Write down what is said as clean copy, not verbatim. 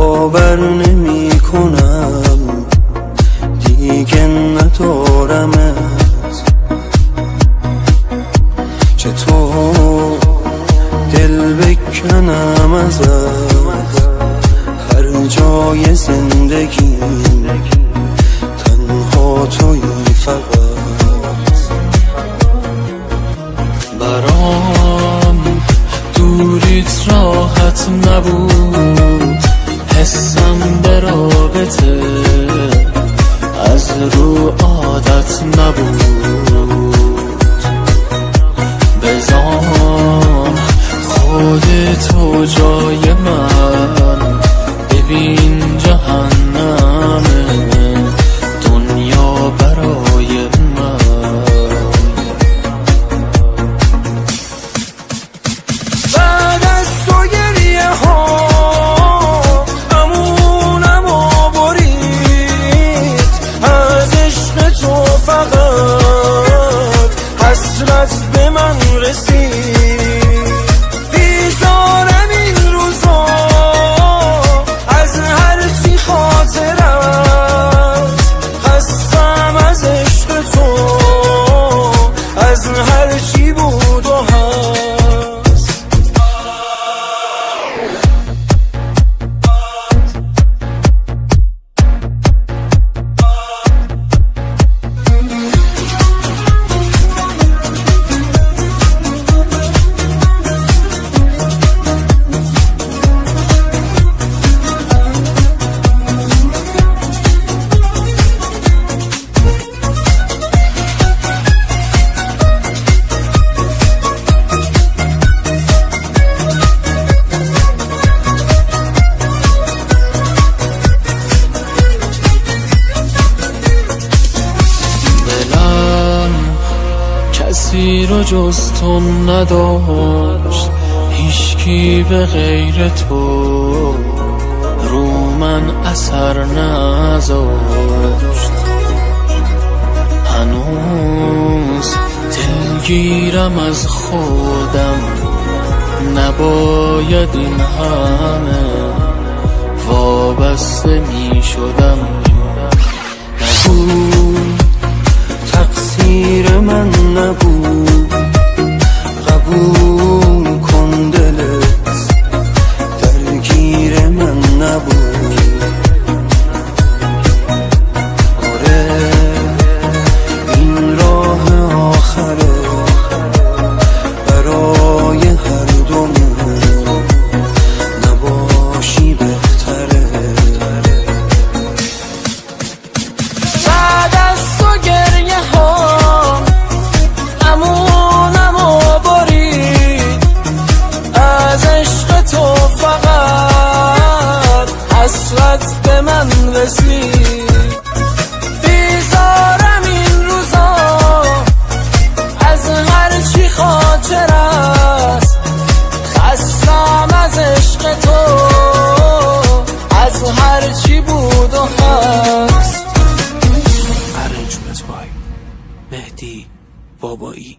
باور نمی کنم دیگه ندارمت. چطور دل بکنم ازت، هر جای زندگی تنها تویی فقط. برام دوریت راحت نبود، حسم به رابطه از رو عادت نبود. بذار خودتو جای من، ببین جهنم دنیا برای من. بعد از تو گریه ها امونم و برید، از عشق تو فقط حسرت به من رسید. بیزارم این روزا از هرچی خاطرت، خستم از عشق تو، از هرچی بود و هست. کسی رو جز تو نداشت، هیچکی به غیر تو رو من اثر نذاشت. هنوز دلگیرم از خودم، نباید این همه وابسته می شدم. تقصیر من نبود، قبول کن دلت درگیر من نبود. آره این راه آخره برای هر دومون، نباشی بهتره. بعد از تو گریه ها امونم و برید، از عشق تو فقط حسرت به من رسید. بیزارم این روزا از هرچی خاطر است، خستم از عشق تو، از هرچی بود و هست. Arrangement by مهدی بابایی.